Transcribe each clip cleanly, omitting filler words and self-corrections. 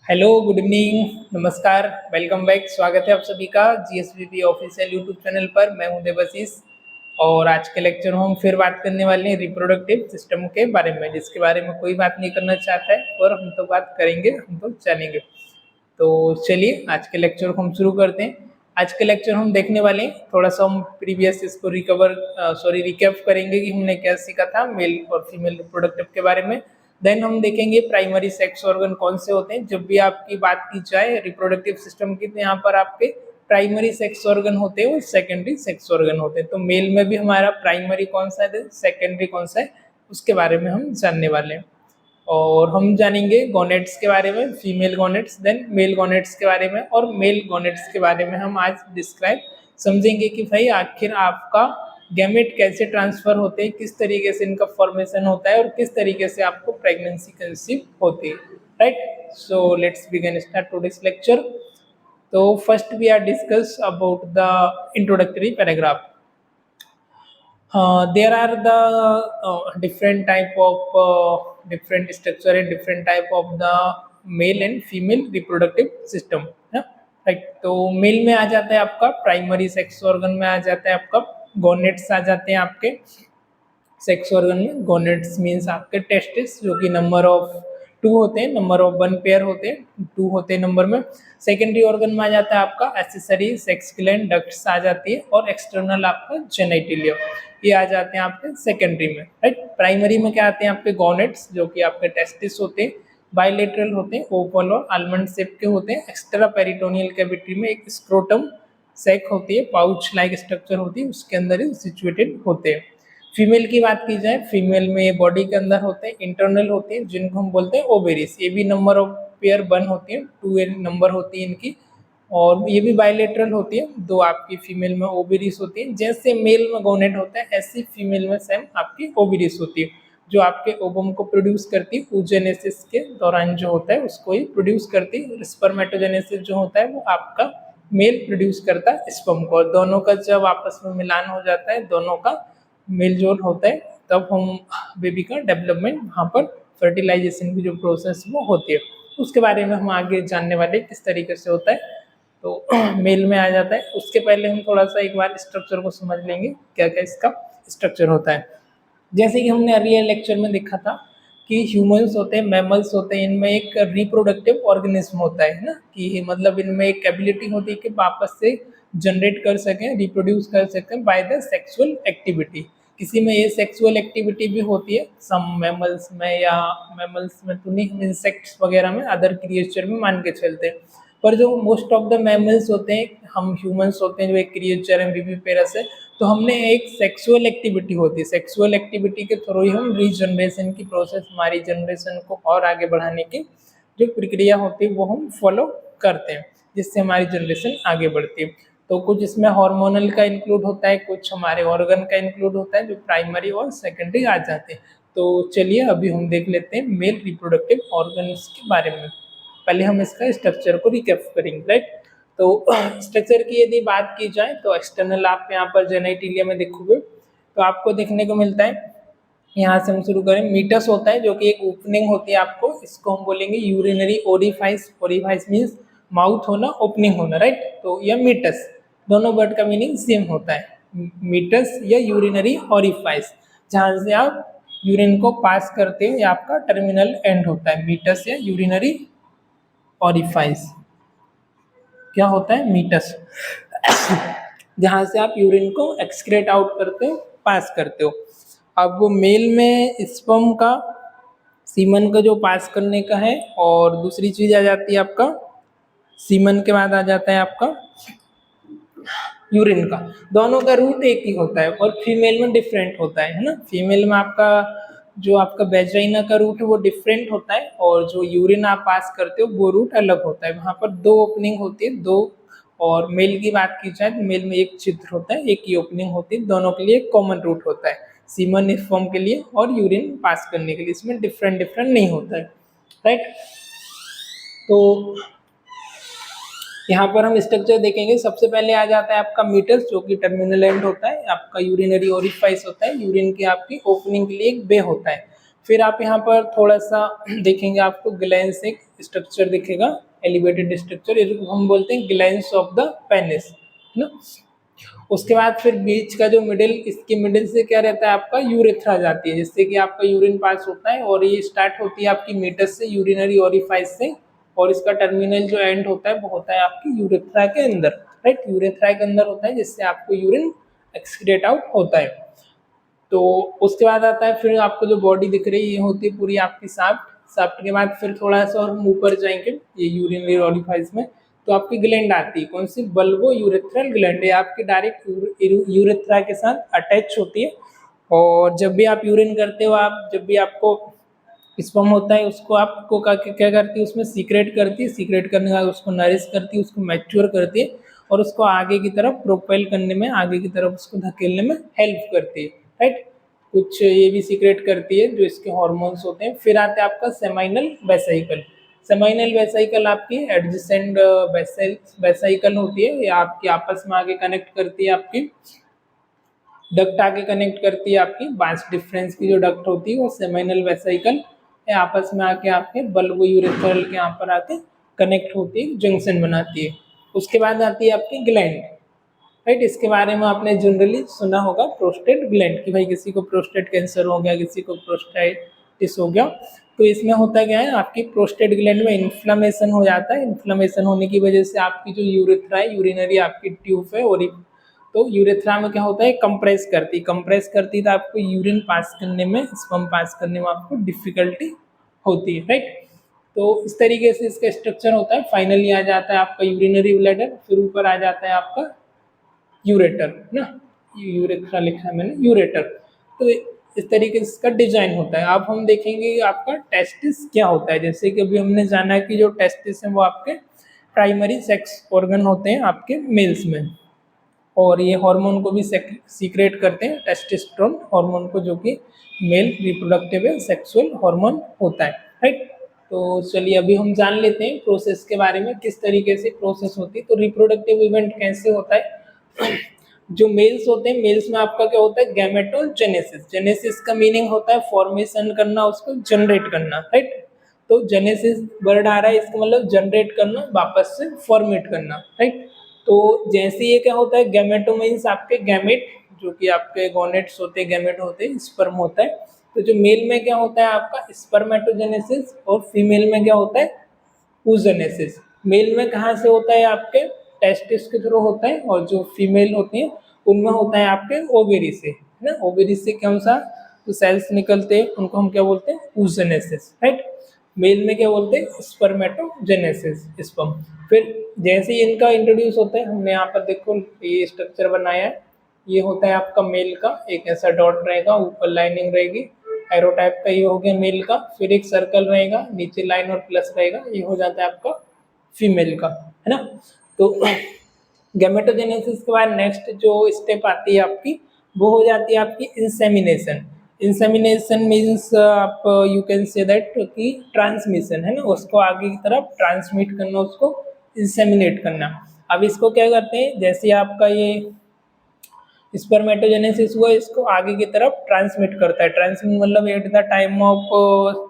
Hello, good evening, नमस्कार, welcome back. स्वागत है आप सभी का जीएसवीपी ऑफिशियल यूट्यूब चैनल पर। मैं हूं देवाशीष और आज के लेक्चर में हम फिर बात करने वाले हैं रिप्रोडक्टिव सिस्टम के बारे में, जिसके बारे में कोई बात नहीं करना चाहता है और हम तो बात करेंगे, हम तो जानेंगे। तो चलिए आज के लेक्चर को हम शुरू करते हैं। आज के लेक्चर हम देखने वाले हैं, थोड़ा सा हम प्रीवियस इसको रिकैप करेंगे कि हमने क्या सीखा था मेल और फीमेल रिप्रोडक्टिव के बारे में। देन हम देखेंगे प्राइमरी सेक्स ऑर्गन कौन से होते हैं। जब भी आपकी बात की जाए रिप्रोडक्टिव सिस्टम की, तो यहाँ पर आपके प्राइमरी सेक्स ऑर्गन होते हैं और सेकेंडरी सेक्स ऑर्गन होते हैं। तो मेल में भी हमारा प्राइमरी कौन सा है, सेकेंडरी कौन सा है, उसके बारे में हम जानने वाले हैं। और हम जानेंगे गोनेट्स के बारे में, female gonads, then male gonads के बारे में, और मेल गोनेट्स के बारे में हम आज डिस्क्राइब समझेंगे कि भाई आखिर आपका गैमेट कैसे ट्रांसफर होते हैं, किस तरीके से इनका फॉर्मेशन होता है और किस तरीके से आपको प्रेगनेंसी कंसीव होती है। Right, so let's begin start today's lecture. तो first we are discuss about the introductory paragraph. There are the different type of different structure and different type of the male and female reproductive system. Right, तो mail में आ जाता है आपका primary sex organ, में आ जाता है आपका gonads, आ जाते हैं आपके सेक्स ऑर्गन में। गोनेट्स मीन्स आपके टेस्टिस, जो कि नंबर ऑफ 2 होते हैं, नंबर ऑफ 1 पेयर होते हैं, 2 होते हैं नंबर में। सेकेंडरी ऑर्गन में आ जाता है आपका एक्सेसरी सेक्स ग्लैंड, डक्ट्स आ जाती है, और एक्सटर्नल आपका जेनिटलिया, ये आ जाते हैं आपके सेकेंडरी में। राइट, प्राइमरी में क्या आते हैं आपके गोनेट्स, जो कि आपके टेस्टिस होते हैं, बाइलेटरल होते हैं, ओवल और आलमंड शेप के होते हैं। एक्स्ट्रा पेरिटोनियल कैविटी में एक स्क्रोटम सैक होती है, पाउच लाइक स्ट्रक्चर होती है, उसके अंदर ही सिचुएटेड होते हैं। फीमेल की बात की जाए, फीमेल में ये बॉडी के अंदर होते हैं, इंटरनल होते हैं, जिनको हम बोलते हैं ओवेरीज। ये भी नंबर ऑफ पेयर 1 होती है, 2 नंबर होती है इनकी, और ये भी बायलेटरल होती है। 2 आपकी फीमेल में ओवेरीज होती है। जैसे मेल में गोनेट होता है, ऐसी फीमेल में सेम आपकी ओवेरीज होती है, जो आपके ओवम को प्रोड्यूस करती है। oogenesis के दौरान जो होता है उसको ही प्रोड्यूस करती है। स्पर्मेटोजेनेसिस जो होता है वो आपका मेल प्रोड्यूस करता है स्पर्म को, और दोनों का जब आपस में मिलान हो जाता है, दोनों का मेलजोल होता है, तब हम बेबी का डेवलपमेंट, वहाँ पर फर्टिलाइजेशन की जो प्रोसेस वो होती है, उसके बारे में हम आगे जानने वाले किस तरीके से होता है। तो मेल में आ जाता है। उसके पहले हम थोड़ा सा एक बार स्ट्रक्चर को समझ लेंगे, क्या क्या इसका स्ट्रक्चर होता है। जैसे कि हमने अर्लियर लेक्चर में देखा था कि ह्यूमंस होते हैं, मैमल्स होते हैं, इनमें एक रिप्रोडक्टिव ऑर्गेनिज्म होता है ना, कि मतलब इनमें एक एबिलिटी होती है कि वापस से जनरेट कर सकें, रिप्रोड्यूस कर सकें बाय द सेक्सुअल एक्टिविटी। किसी में ये सेक्सुअल एक्टिविटी भी होती है, सम मैमल्स में, या मैमल्स में तो नहीं, इंसेक्ट्स वगैरह में, अदर क्रिएचर में मान के चलते हैं। पर जो मोस्ट ऑफ द मैमल्स होते हैं, हम ह्यूमंस होते हैं जो एक क्रिएचर है विविपेरस है, तो हमने एक सेक्सुअल एक्टिविटी होती है, सेक्सुअल एक्टिविटी के थ्रू ही हम रीजनरेशन की प्रोसेस, हमारी जनरेशन को और आगे बढ़ाने की जो प्रक्रिया होती है वो हम फॉलो करते हैं, जिससे हमारी जनरेशन आगे बढ़ती है। तो कुछ इसमें हार्मोनल का इंक्लूड होता है, कुछ हमारे ऑर्गन का इंक्लूड होता है, जो प्राइमरी और सेकेंडरी आ जाते हैं। तो चलिए अभी हम देख लेते हैं मेल रिप्रोडक्टिव ऑर्गन्स के बारे में। पहले हम इसका स्ट्रक्चर को रिकैप करेंगे। राइट, तो स्ट्रक्चर की यदि बात की जाए तो एक्सटर्नल आप यहाँ पर जेनिटलिया में देखोगे तो आपको देखने को मिलता है, यहाँ से हम शुरू करें, मीटस होता है, जो कि एक ओपनिंग होती है आपको, इसको हम बोलेंगे urinary orifice. Orifice means mouth होना, ओपनिंग होना। राइट, तो यह मीटस, दोनों वर्ड का मीनिंग सेम होता है, मीटस या यूरिनरी ओरिफाइस, जहाँ से आप यूरिन को पास करते हो, या आपका टर्मिनल एंड होता है। मीटस या यूरिनरी ओरिफाइस क्या होता है, मीटस, जहाँ से आप यूरिन को एक्सक्रेट आउट करते हो, पास करते हो। अब वो मेल में स्पर्म का, सीमन का जो पास करने का है, और दूसरी चीज आ जाती है आपका सीमन के बाद आ जाता है आपका यूरिन का। दोनों का रूट एक ही होता है, और फीमेल में डिफरेंट होता है ना। फीमेल में आपका जो आपका वेजाइना का रूट है वो डिफरेंट होता है, और जो यूरिन आप पास करते हो वो रूट अलग होता है। वहाँ पर 2 ओपनिंग होती है, 2। और मेल की बात की जाए तो मेल में एक छिद्र होता है, एक ही ओपनिंग होती है, दोनों के लिए कॉमन रूट होता है, सीमन स्पर्म के लिए और यूरिन पास करने के लिए। इसमें डिफरेंट नहीं होता है। राइट, तो यहाँ पर हम स्ट्रक्चर देखेंगे। सबसे पहले आ जाता है आपका मीटस, जो कि टर्मिनल एंड होता है, आपका यूरिनरी ओरिफाइस होता है, यूरिन की आपकी ओपनिंग के लिए एक बे होता है। फिर आप यहाँ पर थोड़ा सा देखेंगे, आपको ग्लैंस एक स्ट्रक्चर दिखेगा, एलिवेटेड स्ट्रक्चर, इसको हम बोलते हैं ग्लैंड्स ऑफ द पेनिस, है ना। उसके बाद फिर बीच का जो मिडिल, इसके मिडिल से क्या रहता है आपका यूरेथ्रा जाती है, जिससे कि आपका यूरिन पास होता है, और ये स्टार्ट होती है आपकी मीटस से, यूरिनरी ओरिफाइस से, और इसका टर्मिनल जो एंड होता है वो होता है आपकी यूरेथ्रा के अंदर, राइट, यूरेथ्रा के अंदर होता है, जिससे आपको यूरिन एक्सक्रीट आउट होता है। तो उसके बाद आता है फिर आपको जो बॉडी दिख रही है, ये होती है पूरी आपकी शाफ्ट, शाफ्ट के बाद फिर थोड़ा सा और हम ऊपर जाएंगे ये यूरिनरी ओरिफाइस में, तो आपकी ग्लैंड आती है, कौन सी, बल्बो यूरेथ्रल ग्लैंड, ये आपकी डायरेक्ट यूरेथ्रा के साथ अटैच होती है। और जब भी आप यूरिन करते हो, आप जब भी आपको स्पर्म होता है, उसको आपको क्या करती है, उसमें सीक्रेट करती है, सीक्रेट करने के बाद उसको नरिश करती है, उसको मैच्योर करती है, और उसको आगे की तरफ प्रोपेल करने में, आगे की तरफ उसको धकेलने में हेल्प करती है, राइट। कुछ ये भी सीक्रेट करती है जो इसके हार्मोन्स होते हैं। फिर आते हैं आपका सेमाइनल वेसाइकल। सेमाइनल वेसाइकल आपकी एडजेसेंट वेसाइकल होती है, ये आपकी आपस में आगे कनेक्ट करती है, आपकी डक्ट आगे कनेक्ट करती है, आपकी बांस डिफरेंस की जो डक्ट होती है वो सेमाइनल वेसाइकल आपस में आके आपके बल्बो यूरेथ्रल के यहाँ पर आके कनेक्ट होती है, जंक्शन बनाती है। उसके बाद आती है आपकी ग्लैंड, राइट। इसके बारे में आपने जनरली सुना होगा प्रोस्टेट ग्लैंड, कि भाई किसी को प्रोस्टेट कैंसर हो गया, किसी को प्रोस्टाइटिस हो गया, तो इसमें होता क्या है, आपकी प्रोस्टेट ग्लैंड में इन्फ्लामेशन हो जाता है। इन्फ्लामेशन होने की वजह से आपकी जो यूरेथ्रा है, यूरिनरी आपकी ट्यूब है, और तो यूरेथ्रा में क्या होता है, कंप्रेस करती तो आपको यूरिन पास करने में, स्पर्म पास करने में आपको डिफिकल्टी होती है, राइट। तो इस तरीके से इसका स्ट्रक्चर होता है। फाइनली आ जाता है आपका यूरिनरी ब्लैडर, फिर ऊपर आ जाता है आपका यूरेटर, ना, यूरेथ्रा लिखा है मैंने, यूरेटर। तो इस तरीके से इसका डिजाइन होता है। अब हम देखेंगे आपका टेस्टिस क्या होता है। जैसे कि अभी हमने जाना है कि जो टेस्टिस है वो आपके प्राइमरी सेक्स ऑर्गन होते हैं आपके मेल्स में, और ये हार्मोन को भी सीक्रेट करते हैं, टेस्टोस्टेरोन हार्मोन को, जो कि मेल रिप्रोडक्टिव सेक्सुअल हार्मोन होता है, राइट। तो चलिए अभी हम जान लेते हैं प्रोसेस के बारे में, किस तरीके से प्रोसेस होती है। तो रिप्रोडक्टिव इवेंट कैसे होता है, जो मेल्स होते हैं, मेल्स में आपका क्या होता है, गैमेटोजेनेसिस। जेनेसिस का मीनिंग होता है फॉर्मेशन करना, उसको जनरेट करना, राइट। तो जेनेसिस वर्ड आ रहा है, इसका मतलब जनरेट करना, वापस से फॉर्मेट करना, राइट। तो जैसे ये क्या होता है, गैमेटो मीन्स आपके गैमेट, जो कि आपके गोनेट्स होते हैं, गैमेट होते हैं, स्पर्म होता है। तो जो मेल में क्या होता है आपका स्पर्मेटोजेनेसिस, और फीमेल में क्या होता है oogenesis। मेल में कहाँ से होता है, आपके टेस्टिस के थ्रू होता है, और जो फीमेल होती है उनमें होता है आपके ओवेरी से, है ना। ओवेरी से कौन सा तो सेल्स निकलते हैं, उनको हम क्या बोलते हैं, oogenesis, राइट। मेल में क्या बोलते हैं, स्पर्मेटोजेनेसिस, स्पर्म। फिर जैसे ही इनका इंट्रोड्यूस होता है, हमने यहाँ पर देखो ये स्ट्रक्चर बनाया है, ये होता है आपका मेल का, एक ऐसा डॉट रहेगा, ऊपर लाइनिंग रहेगी, एरो टाइप का, ये हो गया मेल का। फिर एक सर्कल रहेगा, नीचे लाइन और प्लस रहेगा, ये हो जाता है आपका फीमेल का, है ना। तो गैमेटोजेनेसिस के बाद नेक्स्ट जो स्टेप आती है आपकी, वो हो जाती है आपकी इंसेमिनेशन। इंसेमिनेशन मीन्स आप यू कैन से दैट कि ट्रांसमिशन, है ना, उसको आगे की तरफ ट्रांसमिट करना, उसको इंसेमिनेट करना। अब इसको क्या करते हैं, जैसे आपका ये स्पर्मेटोजेनेसिस हुआ, इसको आगे की तरफ ट्रांसमिट करता है। ट्रांसमिट मतलब at the time of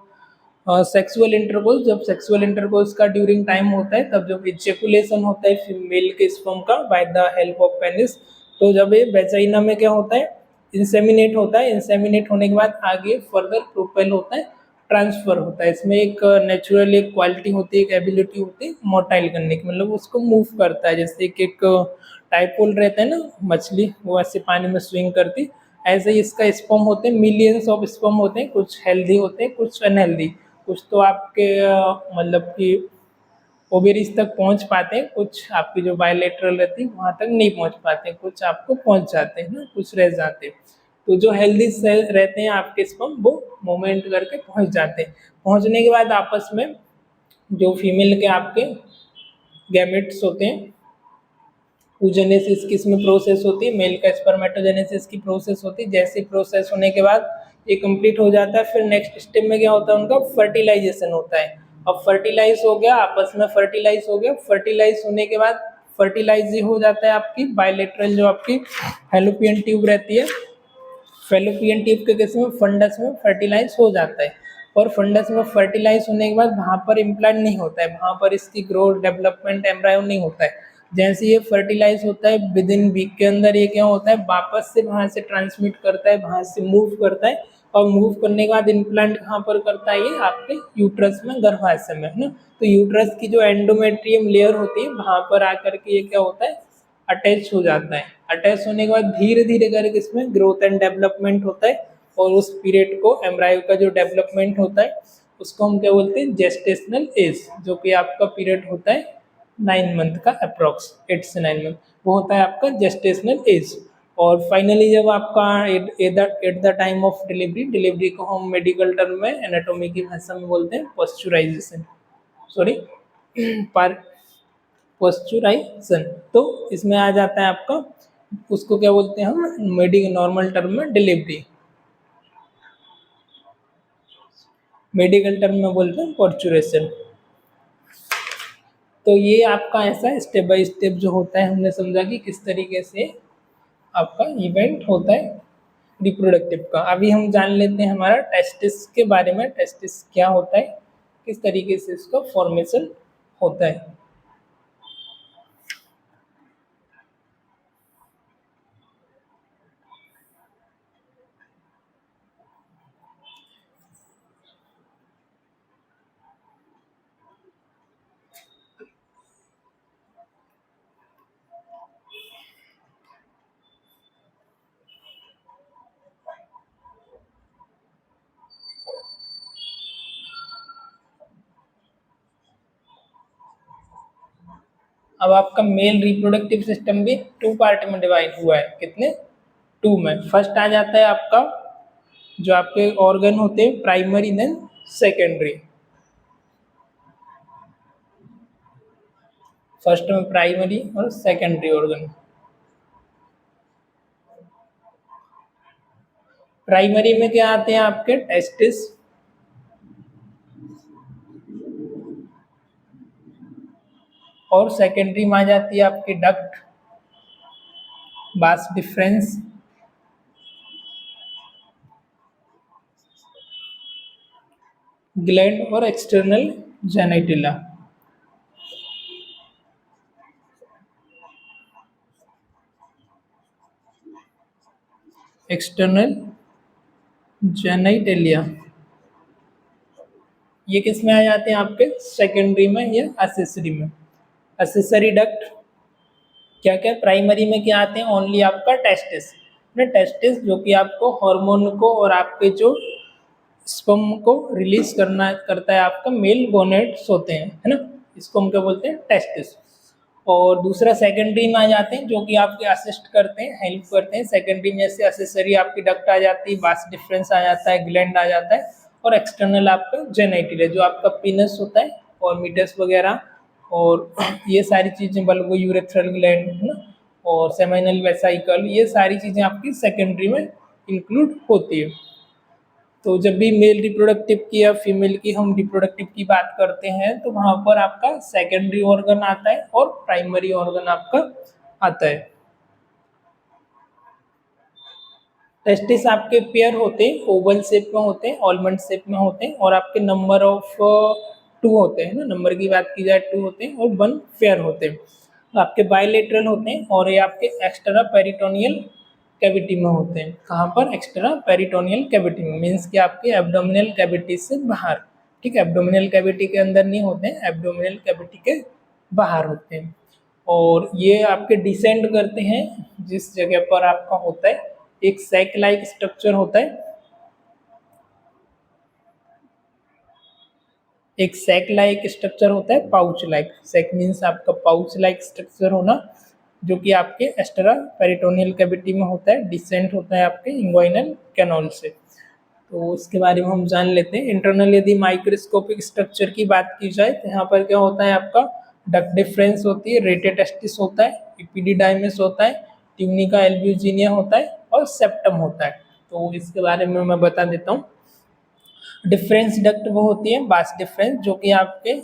sexual intercourse, जब सेक्सुअल इंटरकोर्स का ड्यूरिंग टाइम होता है, तब जब इजेकुलेशन होता है फीमेल के स्पर्म का by the help of penis, तो जब ये वेजाइना में क्या होता है, इंसेमिनेट होता है। इंसेमिनेट होने के बाद आगे फर्दर प्रोपेल होता है, ट्रांसफर होता है। इसमें एक नेचुरल एक क्वालिटी होती है, एक एबिलिटी होती है मोटाइल करने की, मतलब उसको मूव करता है, जैसे एक टाइपोल रहता है ना मछली, वो ऐसे पानी में स्विंग करती, ऐसे ही इसका स्पर्म होते हैं, मिलियंस ऑफ स्पर्म होते हैं, कुछ हेल्दी होते हैं, कुछ अनहेल्दी, कुछ तो आपके मतलब कि ओवेरीज तक पहुंच पाते हैं, कुछ आपकी जो बायलेटरल रहती है वहां तक नहीं पहुंच पाते, कुछ आपको पहुंच जाते हैं ना, कुछ रह जाते हैं। तो जो हेल्दी सेल रहते हैं आपके स्पर्म, वो मूवमेंट करके पहुंच जाते हैं। पहुंचने के बाद आपस में जो फीमेल के आपके गैमेट्स होते हैं, oogenesis किस में प्रोसेस होती है, मेल का स्पर्मेटोजेनेसिस की प्रोसेस होती है। जैसे प्रोसेस होने के बाद ये कंप्लीट हो जाता है, फिर नेक्स्ट स्टेप में क्या होता है, उनका फर्टिलाइजेशन होता है। अब फर्टिलाइज हो गया, आपस में फर्टिलाइज हो गया, फर्टिलाइज होने के बाद फर्टिलाइज हो जाता है आपकी बायलेटरल जो आपकी फैलोपियन ट्यूब रहती है, फैलोपियन ट्यूब के केस में फंडस में फर्टिलाइज हो जाता है। और फंडस में फर्टिलाइज होने के बाद वहाँ पर इम्प्लांट नहीं होता है, वहाँ पर इसकी ग्रोथ डेवलपमेंट एम्ब्रायो नहीं होता है। जैसे ये फर्टिलाइज होता है विद इन वीक के अंदर ये क्या होता है, वापस से वहाँ से ट्रांसमिट करता है, वहाँ से मूव करता है, और मूव करने के बाद इम्प्लांट कहाँ पर करता है, ये आपके यूट्रस में, गर्भाशय में, है ना। तो यूट्रस की जो एंडोमेट्रियम लेयर होती है वहाँ पर आकर के ये क्या होता है, अटैच हो जाता है। अटैच होने के बाद धीरे धीरे करके इसमें ग्रोथ एंड डेवलपमेंट होता है, और उस पीरियड को एम्ब्रायो का जो डेवलपमेंट होता है उसको हम क्या बोलते हैं, जेस्टेशनल एज, जो कि आपका पीरियड होता है 9 मंथ का, अप्रॉक्स 8 से 9 मंथ, वो होता है आपका जेस्टेशनल एज। और फाइनली जब आपका at the time of delivery, delivery को हम मेडिकल टर्म में एनाटॉमी की भाषा में बोलते हैं पॉस्चुराइजेशन, सॉरी पर पॉस्चुराइजेशन। तो इसमें आ जाता है आपका, उसको क्या बोलते हैं हम मेडिकल नॉर्मल टर्म में डिलीवरी, मेडिकल टर्म में बोलते हैं पॉस्चुरेशन। तो ये आपका ऐसा स्टेप बाय स्टेप जो होता है, हमने समझा कि किस तरीके से आपका इवेंट होता है रिप्रोडक्टिव का। अभी हम जान लेते हैं हमारा टेस्टिस के बारे में, टेस्टिस क्या होता है, किस तरीके से इसका फॉर्मेशन होता है। अब आपका मेल रिप्रोडक्टिव सिस्टम भी 2 पार्ट में डिवाइड हुआ है, कितने, 2 में। फर्स्ट आ जाता है आपका जो आपके ऑर्गन होते हैं प्राइमरी देन सेकेंडरी। फर्स्ट में प्राइमरी और सेकेंडरी ऑर्गन। प्राइमरी में क्या आते हैं आपके टेस्टिस, और सेकेंडरी में आ जाती है आपकी डक्ट, बास डिफरेंस, ग्लैंड और एक्सटर्नल जेनिटिला। एक्सटर्नल जेनिटिलिया ये किस में आ जाते हैं आपके, सेकेंडरी में या असेसरी में। असेसरी डक्ट क्या क्या, प्राइमरी में क्या आते हैं, ओनली आपका टेस्टिस, टेस्टिस जो कि आपको हार्मोन को और आपके जो स्पर्म को रिलीज करता है आपका मेल गोनेट्स होते हैं, है ना, इसको हम क्या बोलते हैं, टेस्टिस। और दूसरा सेकेंडरी में आ जाते हैं जो कि आपके असिस्ट करते हैं, हेल्प करते हैं। सेकेंडरी में से असेसरी आपकी डक्ट आ जाती है, बास डिफरेंस आ जाता है, ग्लैंड आ जाता है, और एक्सटर्नल आपका जेनिटल है जो आपका पीनस होता है, और मीटस वगैरह, और ये सारी चीज़ें, बल्बो यूरेथ्रल ग्लैंड, है ना, और सेमिनल वेसाइकल, ये सारी चीज़ें आपकी सेकेंडरी में इंक्लूड होती है। तो जब भी मेल रिप्रोडक्टिव की या फीमेल की हम रिप्रोडक्टिव की बात करते हैं तो वहाँ पर आपका सेकेंडरी ऑर्गन आता है और प्राइमरी ऑर्गन आपका आता है। टेस्टिस आपके पेयर होते हैं, ओवल शेप में होते हैं, ऑलमंड शेप में होते हैं, और आपके नंबर ऑफ 2 होते हैं ना, नंबर की बात की जाए 2 होते हैं, और 1 पेयर होते हैं। तो आपके बायलेटरल होते हैं, और ये आपके एक्स्ट्रा पेरिटोनियल कैविटी में होते हैं। कहाँ पर, एक्स्ट्रा पेरिटोनियल कैविटी में, मीन्स कि आपके एब्डोमिनल कैविटी से बाहर, ठीक है, एब्डोमिनल कैविटी के अंदर नहीं होते हैं, एब्डोमिनल कैविटी के बाहर होते हैं। और ये आपके डिसेंड करते हैं जिस जगह पर आपका होता है, एक सैक लाइक स्ट्रक्चर होता है, एक सैक लाइक स्ट्रक्चर होता है, पाउच लाइक, सैक मीन्स आपका पाउच लाइक स्ट्रक्चर होना, जो कि आपके एक्स्ट्रा पेरिटोनियल कैविटी में होता है, डिसेंट होता है आपके इंग्वाइनल कैनल से। तो उसके बारे में हम जान लेते हैं। इंटरनल यदि माइक्रोस्कोपिक स्ट्रक्चर की बात की जाए तो यहाँ पर क्या होता है आपका, डक्ट डिफरेंस होती है, रेटेटेस्टिस होता है, इपिडिडाइमिस होता है, ट्यूनिका एल्ब्यूजिनिया होता है, और सेप्टम होता है। तो इसके बारे में मैं बता देता हूँ। डिफरेंस डक्ट वो होती है बास डिफरेंस, जो कि आपके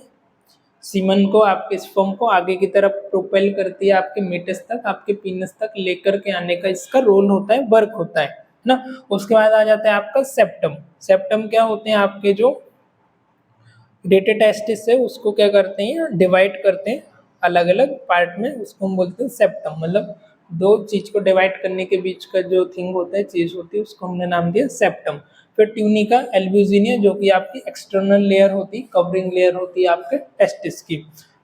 सीमन को, आपके स्पर्म को आगे की तरफ प्रोपेल करती है, आपके मेटस तक, आपके पीनस तक लेकर के आने का इसका रोल होता है, वर्क होता है। ना। उसके बाद आ जाता है आपका सेप्टम। सेप्टम क्या होते हैं आपके जो डेटा टेस्टिस है उसको क्या करते हैं, डिवाइड करते हैं अलग अलग पार्ट में, उसको हम बोलते हैं सेप्टम। मतलब दो चीज को डिवाइड करने के बीच का जो थिंग होता है, चीज होती है, उसको हमने नाम दिया सेप्टम। फिर ट्यूनिका एल्ब्यूजिनिया जो कि आपकी एक्सटर्नल लेयर होती है, कवरिंग लेयर होती है आपके टेस्टिस की।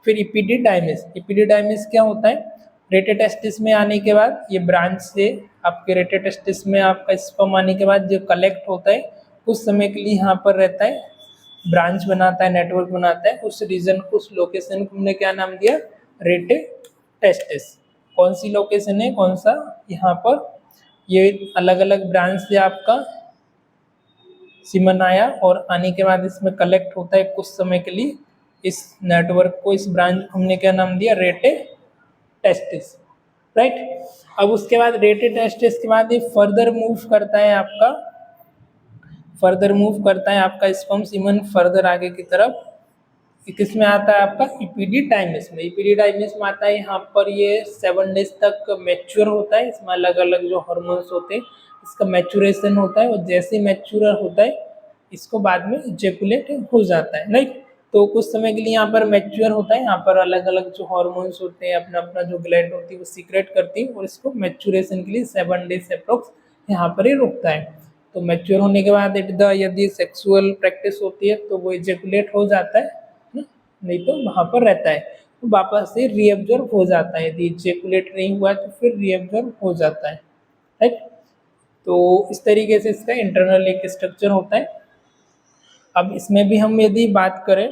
फिर इपिडिडाइमिस। इपिडिडाइमिस क्या होता है, रेटेटेस्टिस में आने के बाद ये ब्रांच से आपके रेटेटेस्टिस में आपका स्पर्म आने के बाद जो कलेक्ट होता है कुछ समय के लिए यहाँ पर रहता है, ब्रांच बनाता है, नेटवर्क बनाता है, उस रीजन को, उस लोकेशन को हमने क्या नाम दिया, रेटेटेस्टिस। कौन सी लोकेशन है, कौन सा, यहाँ पर ये अलग अलग ब्रांच से आपका सीमन आया और आने के बाद इसमें कलेक्ट होता है कुछ समय के लिए, इस नेटवर्क को, इस ब्रांच को हमने क्या नाम दिया, रेटेटेस्टिस, राइट। अब उसके बाद रेटेटेस्टिस के बाद ये फर्दर मूव करता है आपका, फर्दर मूव करता है आपका स्पर्म सीमन फर्दर आगे की तरफ, किस में आता है आपका, इपिडिडाइमिस में। इपिडिडाइमिस में आता है, यहाँ पर ये 7 डेज तक मैच्योर होता है, इसमें अलग अलग जो हार्मोन्स होते हैं इसका मैच्योरेशन होता है, और जैसे मैच्योर होता है इसको बाद में इजेकुलेट हो जाता है, राइट। तो कुछ समय के लिए यहाँ पर मैच्योर होता है, यहाँ पर अलग अलग जो हार्मोन्स होते हैं अपना अपना जो ग्लैंड होती है वो सीक्रेट करती है, और इसको मैच्योरेशन के लिए 7 डेज अप्रोक्स यहाँ पर ही रुकता है। तो मैच्योर होने के बाद यदि सेक्सुअल प्रैक्टिस होती है तो वो इजेकुलेट हो जाता है, नहीं तो वहाँ पर रहता है, तो वापस से रीअब्जॉर्ब हो जाता है। यदि इजेकुलेट नहीं हुआ तो फिर रीअब्जॉर्ब हो जाता है, राइट। तो इस तरीके से इसका इंटरनल एक स्ट्रक्चर होता है। अब इसमें भी हम यदि बात करें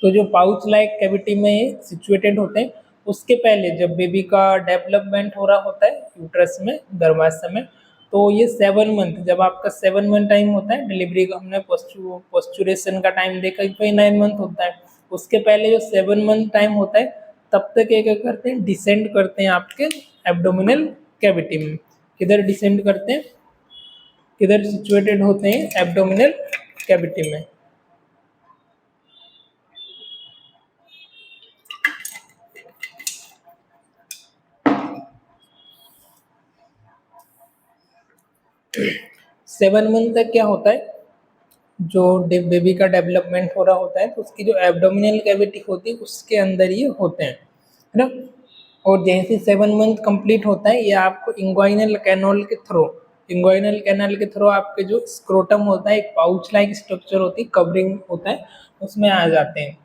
तो जो पाउच लाइक कैविटी में सिचुएटेड होते हैं, उसके पहले जब बेबी का डेवलपमेंट हो रहा होता है यूट्रस में, गर्भाशय में, तो ये 7 मंथ, जब आपका 7 मंथ टाइम होता है डिलीवरी का, हमने पोस्चुरेशन का टाइम देखा कि 9 मंथ होता है, उसके पहले जो 7 मंथ टाइम होता है तब तक ये क्या करते हैं, डिसेंड करते हैं आपके एब्डोमिनल कैविटी में। किधर डिसेंड करते हैं, किधर सिचुएटेड होते हैं, एब्डोमिनल कैविटी में। सेवन मंथ तक क्या होता है, जो बेबी का डेवलपमेंट हो रहा होता है तो उसकी जो एब्डोमिनल कैविटी होती है उसके अंदर ये होते हैं, है ना। और जैसे 7 मंथ कंप्लीट होता है ये आपको इंग्वाइनल कैनल के थ्रू, इंग्वाइनल कैनल के थ्रू आपके जो स्क्रोटम होता है, एक पाउच लाइक स्ट्रक्चर होती है, कवरिंग होता है, उसमें आ जाते हैं,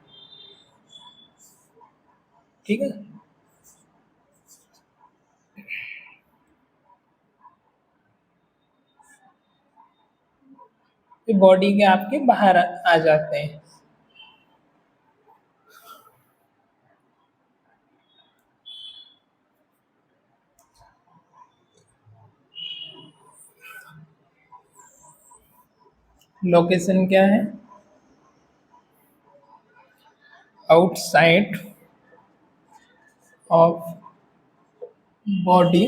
ठीक है। ये बॉडी के आपके बाहर आ जाते हैं। लोकेशन क्या है, outside of body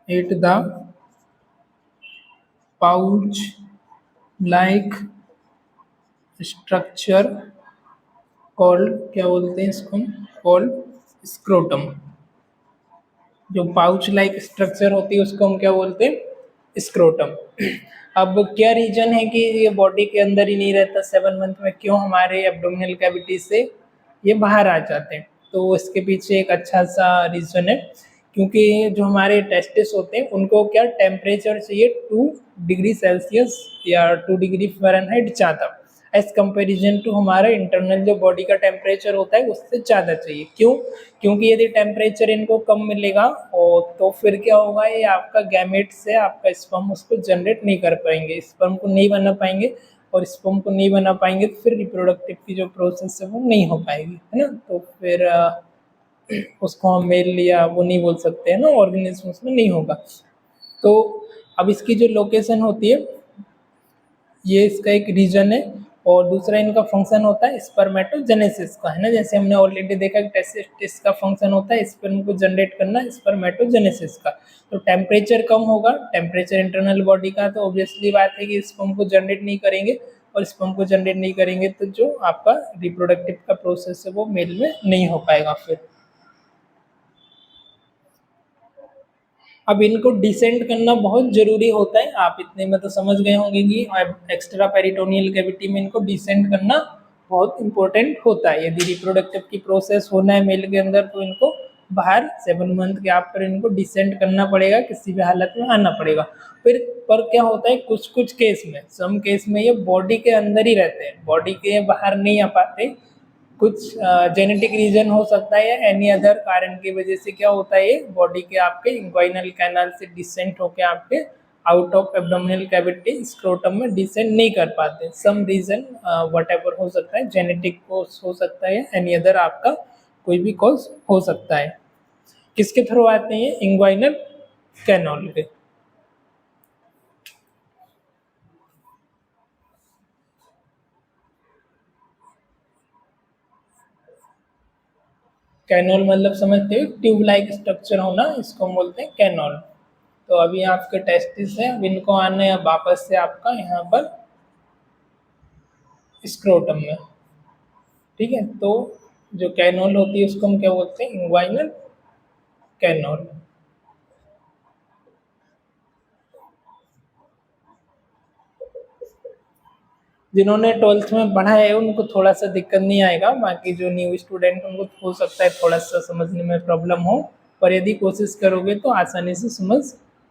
at the pouch like structure called, क्या बोलते हैं इसको, कॉल्ड स्क्रोटम। जो पाउच लाइक स्ट्रक्चर होती है उसको हम क्या बोलते हैं, स्क्रोटम। अब क्या रीजन है कि ये बॉडी के अंदर ही नहीं रहता 7 मंथ में, क्यों हमारे एब्डोमिनल कैविटी से ये बाहर आ जाते हैं, तो इसके पीछे एक अच्छा सा रीजन है। क्योंकि जो हमारे टेस्टिस होते हैं उनको क्या टेम्परेचर चाहिए 2 डिग्री सेल्सियस या 2 डिग्री फ़ारेनहाइट ज़्यादा, एज कंपेरिजन टू हमारा इंटरनल जो बॉडी का टेम्परेचर होता है उससे ज़्यादा चाहिए। क्यों, क्योंकि यदि टेम्परेचर इनको कम मिलेगा और तो फिर क्या होगा, ये आपका गैमेट से आपका स्पर्म उसको जनरेट नहीं कर पाएंगे, स्पर्म को नहीं बना पाएंगे, और स्पर्म को नहीं बना पाएंगे तो फिर रिप्रोडक्टिव की जो प्रोसेस है वो नहीं हो पाएगी, है ना। तो फिर उसको हम मेल या वो नहीं बोल सकते हैं ना, ऑर्गेनिज्म उसमें नहीं होगा। तो अब इसकी जो लोकेशन होती है ये इसका एक रीजन है। और दूसरा इनका फंक्शन होता है स्पर्मेटोजेनेसिस का, है ना। जैसे हमने ऑलरेडी देखा कि टेस्टिस का फंक्शन होता है स्पर्म को जनरेट करना, स्पर्मेटोजेनेसिस का। तो टेम्परेचर कम होगा, टेम्परेचर इंटरनल बॉडी का, तो ऑब्वियसली बात है कि स्पर्म को जनरेट नहीं करेंगे, और स्पर्म को जनरेट नहीं करेंगे तो जो आपका रिप्रोडक्टिव का प्रोसेस है वो मेल में नहीं हो पाएगा फिर। अब इनको डिसेंड करना बहुत जरूरी होता है। आप इतने में तो समझ गए होंगे कि एक्स्ट्रा पेरिटोनियल कैविटी में इनको डिसेंड करना बहुत इंपॉर्टेंट होता है। यदि रिप्रोडक्टिव की प्रोसेस होना है मेल के अंदर तो इनको बाहर 7 मंथ के आफ्टर इनको डिसेंड करना पड़ेगा, किसी भी हालत में आना पड़ेगा। फिर पर क्या होता है कुछ कुछ केस में, सम केस में ये बॉडी के अंदर ही रहते हैं, बॉडी के बाहर नहीं आ पाते। कुछ जेनेटिक रीजन हो सकता है या एनी अदर कारण की वजह से क्या होता है, ये बॉडी के आपके इंग्वाइनल कैनाल से डिसेंट होके आपके out of abdominal cavity scrotum में डिसेंट नहीं कर पाते। सम रीजन व्हाटएवर हो सकता है, जेनेटिक कॉज हो सकता है, एनी अदर आपका कोई भी कॉज हो सकता है। किसके थ्रू आते हैं? इंग्वाइनल कैनाल के। कैनोल मतलब समझते हो, ट्यूब लाइक स्ट्रक्चर होना, इसको हम बोलते हैं कैनोल। तो अभी आपके टेस्टिस है, अब इनको आना है वापस से आपका यहाँ पर स्क्रोटम में। ठीक है, तो जो कैनोल होती है उसको हम क्या बोलते हैं? इंग्वाइनल कैनोल। जिन्होंने 12th में पढ़ा है उनको थोड़ा सा दिक्कत नहीं आएगा, बाकी जो न्यू स्टूडेंट उनको हो सकता है थोड़ा सा समझने में प्रॉब्लम हो, पर यदि कोशिश करोगे तो आसानी से समझ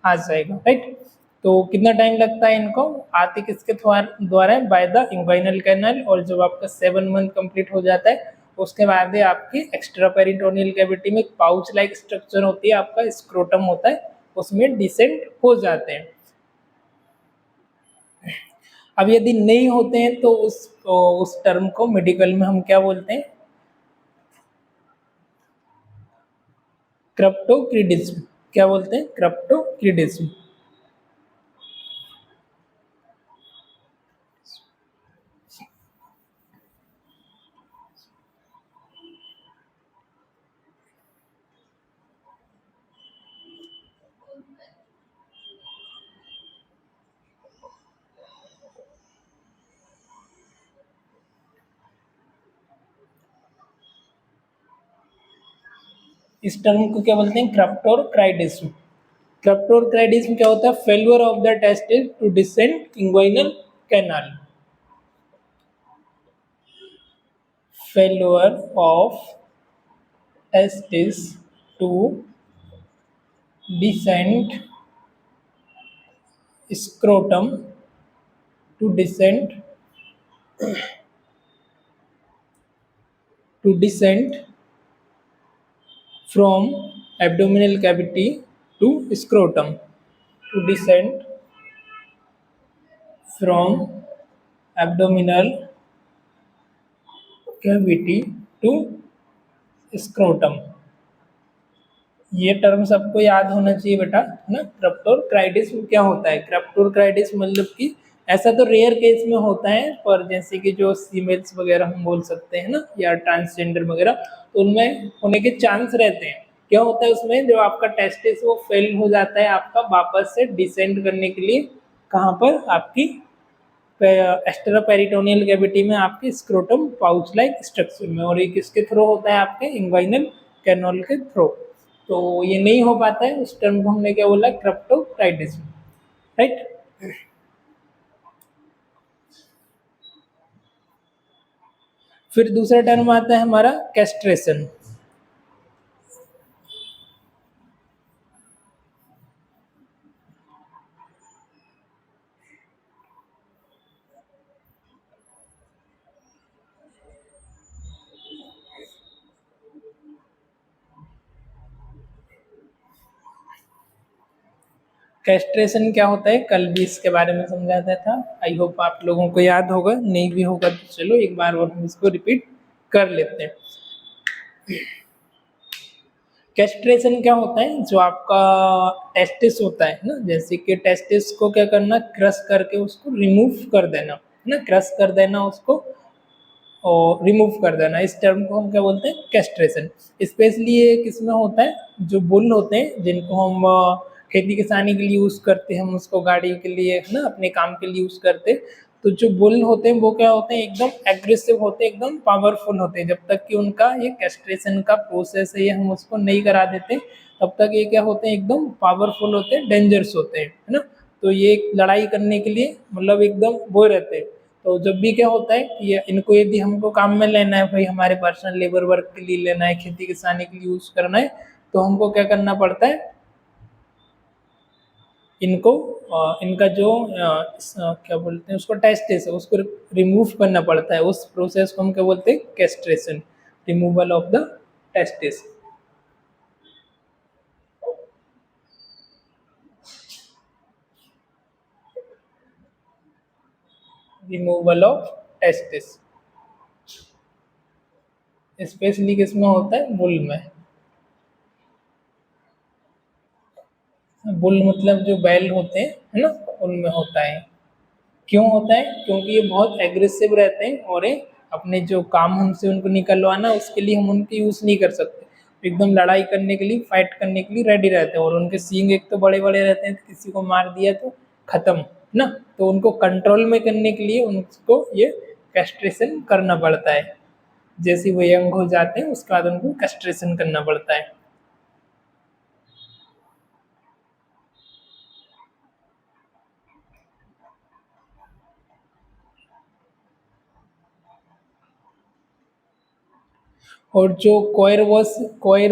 आ जाएगा। राइट, तो कितना टाइम लगता है इनको आते किसके द्वारा? By the inguinal canal. और जब आपका 7 मंथ कंप्लीट हो जाता है उसके बाद आपकी एक्स्ट्रा पेरिटोनियल कैविटी में पाउच लाइक स्ट्रक्चर होती है, आपका स्क्रोटम होता है, उसमें डिसेंट हो जाते हैं। अब यदि नहीं होते हैं तो उस टर्म को मेडिकल में हम क्या बोलते हैं? क्रिप्टोक्रिडिज्म। क्या बोलते हैं? क्रिप्टोक्रिडिज्म। इस टर्म को क्या बोलते हैं? क्राप्टोरक्राइडिज्म। क्राप्टोरक्राइडिज्म क्या होता है? Failure of the testis to descend inguinal canal. Failure of testis to descend scrotum to descend from abdominal cavity to scrotum, to descend from abdominal cavity to scrotum। ये टर्म सबको याद होना चाहिए बेटा, है ना। क्राप्टोरक्राइडिस क्या होता है? क्राप्टोरक्राइडिस मतलब कि ऐसा तो रेयर केस में होता है, पर जैसे कि जो फीमेल्स वगैरह हम बोल सकते हैं ना, या ट्रांसजेंडर वगैरह, तो उनमें होने के चांस रहते हैं। क्या होता है उसमें, जो आपका टेस्टिस वो फेल हो जाता है आपका वापस से डिसेंड करने के लिए, कहाँ पर? आपकी एक्स्ट्रा पेरिटोनियल कैविटी में, आपके स्क्रोटम पाउच लाइक स्ट्रक्चर में। और ये किसके थ्रू होता है? आपके इंग्वाइनल कैनोल के थ्रू। तो ये नहीं हो पाता है, उस टर्म को हमने क्या बोला? क्रिप्टोक्राइडिज्म। राइट। फिर दूसरा टर्म आता है हमारा कैस्ट्रेशन। कैस्ट्रेशन क्या होता है? कल भी इसके बारे में समझाता था, आई होप आप लोगों को याद होगा, नहीं भी होगा तो चलो एक बार और हम इसको रिपीट कर लेते हैं। कैस्ट्रेशन क्या होता है? जो आपका टेस्टिस होता है ना, जैसे कि टेस्टिस को क्या करना? क्रश करके उसको रिमूव कर देना, है ना, क्रश कर देना उसको और रिमूव कर देना। इस टर्म को हम क्या बोलते हैं? कैस्ट्रेशन। स्पेशली ये किस में होता है? जो बुल होते हैं जिनको हम खेती किसानी के लिए यूज़ करते हैं, हम उसको गाड़ी के लिए, है ना, अपने काम के लिए यूज़ करते हैं, तो जो बुल होते हैं वो क्या होते हैं, एकदम एग्रेसिव होते हैं, एकदम पावरफुल होते हैं। जब तक कि उनका ये कैस्ट्रेशन का प्रोसेस है ये हम उसको नहीं करा देते तब तक ये क्या होते हैं, एकदम पावरफुल होते हैं, डेंजरस होते हैं, है ना। तो ये लड़ाई करने के लिए मतलब एकदम वो रहते हैं। तो जब भी क्या होता है कि इनको यदि हमको काम में लेना है, भाई हमारे पर्सनल लेबर वर्क के लिए लेना है, खेती किसानी के लिए यूज करना है, तो हमको क्या करना पड़ता है, इनको इनका जो क्या बोलते हैं उसको, टेस्टिस है उसको रिमूव करना पड़ता है। उस प्रोसेस को हम क्या बोलते हैं, castration, removal of the testis, removal of testis. Specially किसमें होता है, बुल में। बुल मतलब जो बैल होते हैं, है ना, उनमें होता है। क्यों होता है, क्योंकि ये बहुत एग्रेसिव रहते हैं और ये अपने जो काम हमसे उनको निकलवाना उसके लिए हम उनके यूज़ नहीं कर सकते। एकदम लड़ाई करने के लिए, फाइट करने के लिए रेडी रहते हैं। और उनके सींग एक तो बड़े बड़े रहते हैं, तो किसी को मार दिया तो खत्म, है ना। तो उनको कंट्रोल में करने के लिए उनको ये कैस्ट्रेशन करना पड़ता है। जैसे वो यंग हो जाते हैं उसके बाद उनको कैस्ट्रेशन करना पड़ता है। और जो कोयर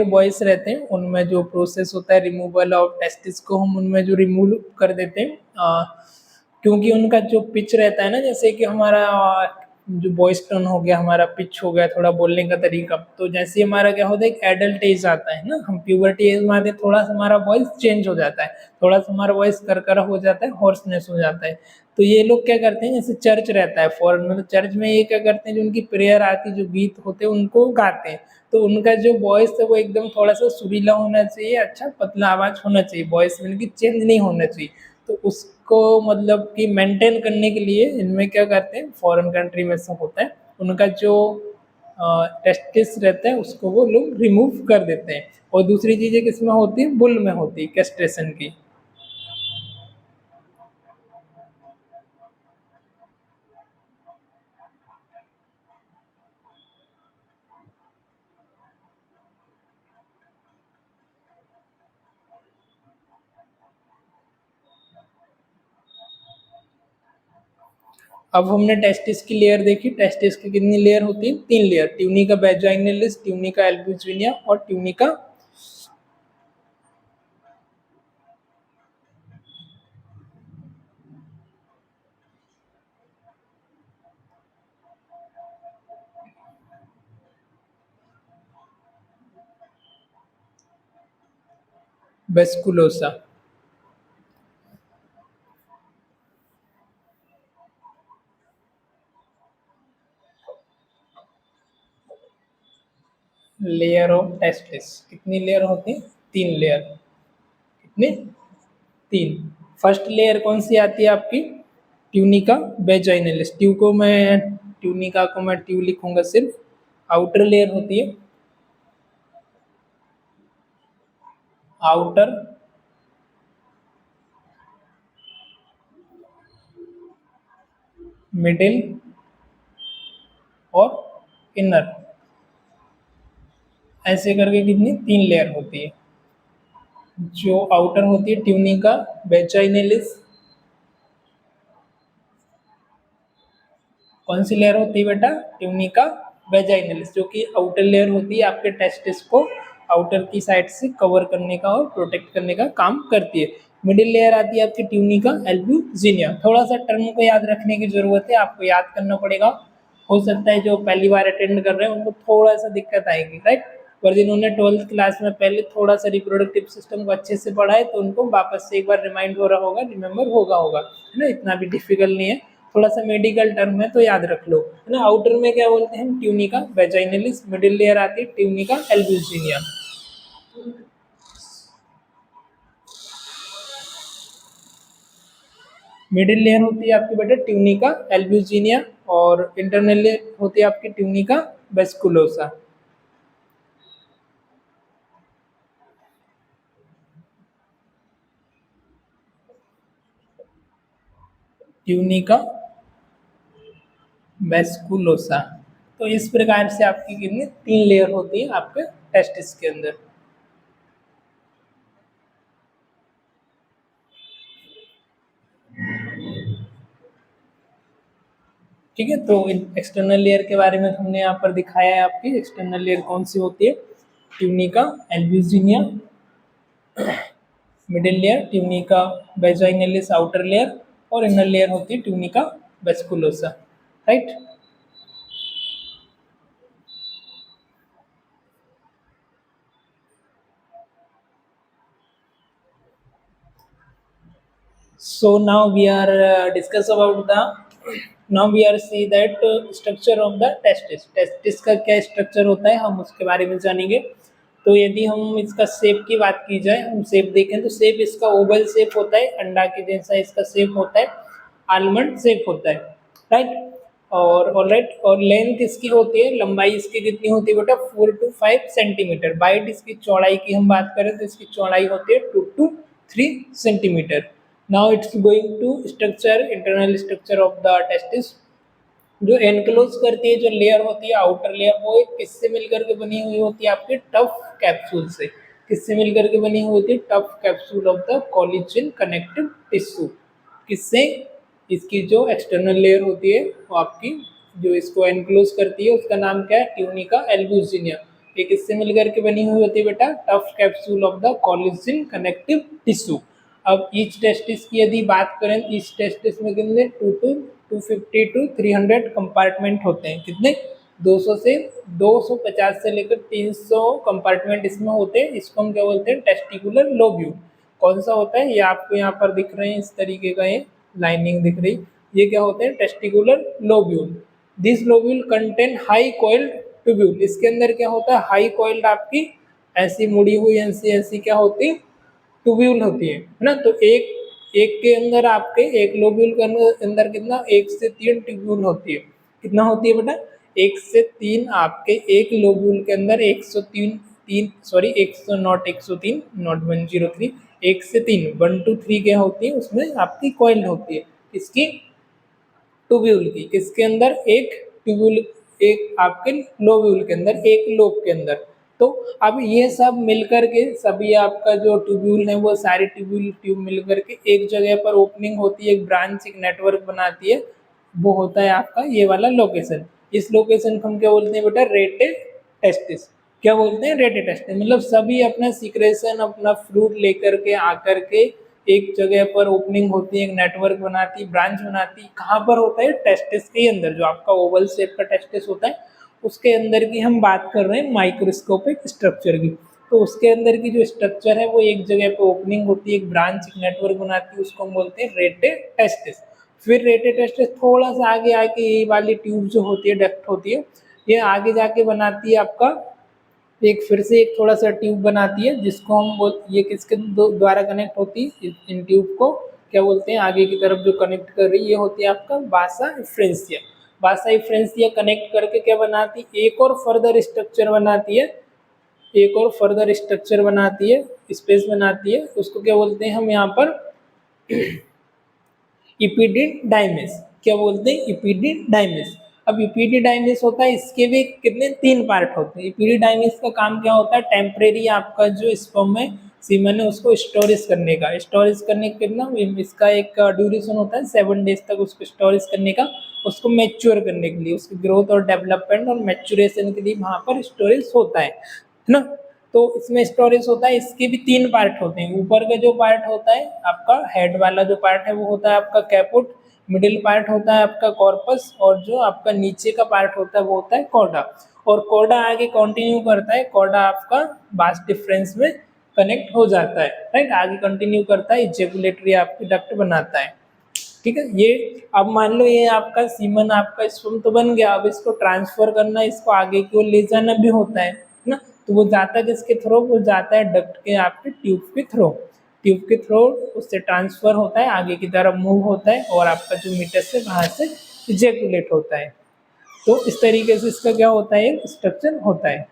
बॉयस रहते हैं उनमें जो प्रोसेस होता है रिमूवल ऑफ टेस्टिस को हम उनमें जो रिमूव कर देते हैं, क्योंकि उनका जो पिच रहता है ना, जैसे कि हमारा जो वॉइस टोन हो गया, हमारा पिच हो गया, थोड़ा बोलने का तरीका, तो जैसे ही हमारा क्या होता है, एक एडल्ट एज आता है ना, हम प्यूबर्टी एज में आते हैं, थोड़ा सा हमारा वॉइस चेंज हो जाता है, थोड़ा सा हमारा वॉइस करकरा हो जाता है, हॉर्सनेस हो जाता है। तो ये लोग क्या करते हैं, जैसे चर्च रहता है फॉरेन में, तो चर्च में ये क्या करते हैं, जो उनकी प्रेयर आती है, जो गीत होते हैं उनको गाते हैं। तो उनका जो वॉइस है वो एकदम थोड़ा सा सुरीला होना चाहिए, अच्छा पतला आवाज होना चाहिए, वॉइस में की चेंज नहीं होना चाहिए। तो उसको मतलब कि मेंटेन करने के लिए इनमें क्या करते हैं, फॉरेन कंट्री में सब होता है, उनका जो टेस्टिस रहता है उसको वो लोग रिमूव कर देते हैं। और दूसरी चीजें किसमें होती है, बुल में होती है कैस्ट्रेशन की। अब हमने टेस्टिस की लेयर देखी। टेस्टिस की कितनी लेयर होती है, 3 layer, tunica vaginalis, tunica albuginea और ट्यूनिका वेस्कुलोसा। लेयर ऑफ टेस्टिस कितनी लेयर होती है, 3 लेयर। कितनी, 3। फर्स्ट लेयर कौन सी आती है आपकी, ट्यूनिका वेजाइनलिस, ट्यूनिका को मैं ट्यू लिखूंगा सिर्फ। आउटर लेयर होती है, आउटर, मिडिल और इनर, ऐसे करके कितनी, 3 लेयर होती है। जो आउटर होती है ट्यूनिका वेजाइनलिस, कौन सी लेयर होती है बेटा, ट्यूनिका वेजाइनलिस, जो कि आउटर लेयर होती है, आपके टेस्टिस को आउटर की साइड से कवर करने का और प्रोटेक्ट करने का काम करती है। मिडिल लेयर आती है आपकी ट्यूनिका एल्ब्यूजिनिया। थोड़ा सा टर्म को याद रखने की जरूरत है, आपको याद करना पड़ेगा। हो सकता है जो पहली बार अटेंड कर रहे हैं उनको थोड़ा सा दिक्कत आएगी, राइट। पर जिन्होंने 12th क्लास में पहले थोड़ा सा रिप्रोडक्टिव सिस्टम को अच्छे से पढ़ा है तो उनको वापस से एक बार रिमाइंड हो रहा होगा, रिमेम्बर होगा, है ना, इतना भी डिफिकल्ट नहीं है। थोड़ा सा मेडिकल टर्म है तो याद रख लो, है ना। आउटर में क्या बोलते हैं, ट्यूनिका वेजाइनलिस, मिडिल लेयर आती है ट्यूनिका एल्ब्यूजिनिया। मिडिल लेयर होती है आपकी बेटा ट्यूनिका एल्ब्यूजिनिया, और इंटरनल लेयर होती है आपकी ट्यूनिका वेस्कुलोसा। ट्यूनिका वेस्कुलोसा। तो इस प्रकार से आपकी कितनी 3 लेयर होती है आपके टेस्टिस के अंदर। ठीक है, तो एक्सटर्नल लेयर के बारे में हमने यहाँ पर दिखाया है। आपकी एक्सटर्नल लेयर कौन सी होती है? Tunica albuginea middle layer, tunica vaginalis outer layer, और इनर लेयर होती है tunica vasculosa. Right. So now we are discuss about the now we are see that structure of the testis। Testis का क्या structure होता है हम उसके बारे में जानेंगे। तो यदि हम इसका शेप की बात की जाए, हम शेप देखें तो शेप इसका ओवल शेप होता है, अंडा के जैसा इसका शेप होता है, आलमंड शेप होता है। राइट। और ऑलराइट, और लेंथ इसकी होती है, लंबाई इसकी कितनी होती है बेटा? 4 to 5 सेंटीमीटर। बाइट इसकी चौड़ाई की हम बात करें तो इसकी चौड़ाई होती है 2 to 3 सेंटीमीटर। Now it's going to structure, internal structure of the testis. जो एनक्लोज करती है जो लेयर होती है आउटर लेयर, वो एक किससे मिलकर के बनी हुई होती है? आपके टफ कैप्सूल से। किससे मिलकर के बनी हुई होती है? Tough capsule of the collagen connective tissue. किससे? इसकी जो एक्सटर्नल लेयर होती है वो आपकी जो इसको एनक्लोज करती है उसका नाम क्या है? Tunica albuginea. ये किससे मिलकर के बनी हुई होती है बेटा? Tough capsule of the collagen connective tissue. अब ईच टेस्टिस की यदि बात करें, ईच टेस्टिस में कितने 250 to 300 कंपार्टमेंट होते हैं। कितने? 250 से लेकर 300 कंपार्टमेंट इसमें होते हैं। इसको हम क्या बोलते हैं? Testicular lobule. कौन सा होता है? ये आपको यहाँ पर दिख रहे हैं इस तरीके का, ये लाइनिंग दिख रही, ये क्या होते हैं? Testicular lobule. This lobule contain high coiled tubule. इसके अंदर क्या होता है? हाई कॉइल्ड आपकी ऐसी मुड़ी हुई ऐसी ऐसी क्या होती है? ट्यूब्यूल होती है ना। तो एक एक के अंदर आपके एक लोब्यूल के अंदर कितना? 1 से 3 ट्यूब्यूल होती है। कितना होती है बेटा? 1 से 3 आपके एक लोब्यूल के अंदर 103 3 सॉरी 100 नॉट 103 नॉट 103 1 से 3 1 to 3 क्या होती है? उसमें आपकी कॉइल होती है। किसकी? ट्यूब्यूल की। किसके अंदर? एक ट्यूब्यूल, एक आपके लोब्यूल के अंदर, एक लोब के अंदर। तो अब ये सब मिलकर के सभी आपका जो ट्यूब्यूल है वो सारे ट्यूब मिलकर के एक जगह पर ओपनिंग होती है, एक ब्रांच, एक नेटवर्क बनाती है। वो होता है आपका ये वाला लोकेशन। इस लोकेशन को हम क्या बोलते हैं बेटा? रेटे टेस्टिस। क्या बोलते हैं? रेटे टेस्टिस। मतलब सभी अपना सीक्रेशन, अपना फ्रूट लेकर के आकर के एक जगह पर ओपनिंग होती है, एक नेटवर्क बनाती, ब्रांच बनाती। कहाँ पर होता है? टेस्टिस के अंदर। जो आपका ओवल शेप का टेस्टिस होता है उसके अंदर की हम बात कर रहे हैं माइक्रोस्कोपिक स्ट्रक्चर की। तो उसके अंदर की जो स्ट्रक्चर है वो एक जगह पे ओपनिंग होती है, एक ब्रांच, एक नेटवर्क बनाती है, उसको हम बोलते हैं रेटे टेस्टिस। फिर रेटे टेस्टिस थोड़ा सा आगे आके ये वाली ट्यूब जो होती है, डक्ट होती है, ये आगे जाके बनाती है आपका एक फिर से एक थोड़ा सा ट्यूब बनाती है, जिसको हम ये किसके द्वारा कनेक्ट होती है? इन ट्यूब को क्या बोलते हैं? आगे की तरफ जो कनेक्ट कर रही है ये होती है आपका बासा इफ्रेंसिया। बासा इफ्रेंसिया कनेक्ट करके क्या बनाती? एक और फर्दर स्ट्रक्चर बनाती है, एक और फर्दर स्ट्रक्चर बनाती है, स्पेस बनाती है। उसको क्या बोलते हैं हम यहाँ पर? इपिडिडाइमिस। क्या बोलते हैं? इपिडिडाइमिस। अब इपिडिडाइमिस होता है, इसके भी कितने 3 पार्ट होते हैं। इपिडिडाइमिस का काम क्या होता है? टेम्परेरी आपका जो स्पर्म है, सीमन है, उसको स्टोरेज करने का। स्टोरेज करने के कितना इसका एक ड्यूरेशन होता है 7 डेज तक उसको स्टोरेज करने का। उसको मैच्योर करने के लिए, उसकी ग्रोथ और डेवलपमेंट और मैच्योरेशन के लिए वहाँ पर स्टोरेज होता है ना। तो इसमें स्टोरेज होता है, इसके भी 3 पार्ट होते हैं। ऊपर का जो पार्ट होता है आपका हेड वाला जो पार्ट है वो होता है आपका कैपुट, मिडिल पार्ट होता है आपका कॉर्पस, और जो आपका नीचे का पार्ट होता है वो होता है कॉर्डा। और कॉर्डा आगे कंटिन्यू करता है, कॉर्डा आपका बास डिफरेंस में कनेक्ट हो जाता है। राइट, आगे कंटिन्यू करता है, इजैकुलेटरी आपकी डक्ट बनाता है। ठीक है, ये अब मान लो ये आपका सीमन, आपका स्पर्म तो बन गया, अब इसको ट्रांसफर करना, इसको आगे की ओर ले जाना भी होता है ना। तो वो जाता है किसके थ्रू? वो जाता है डक्ट के आपके ट्यूब के थ्रू। ट्यूब के थ्रू उससे ट्रांसफर होता है, आगे की तरफ मूव होता है, और आपका जो मीटस से वहाँ से इजैकुलेट होता है। तो इस तरीके से इसका क्या होता है? स्ट्रक्चर होता है।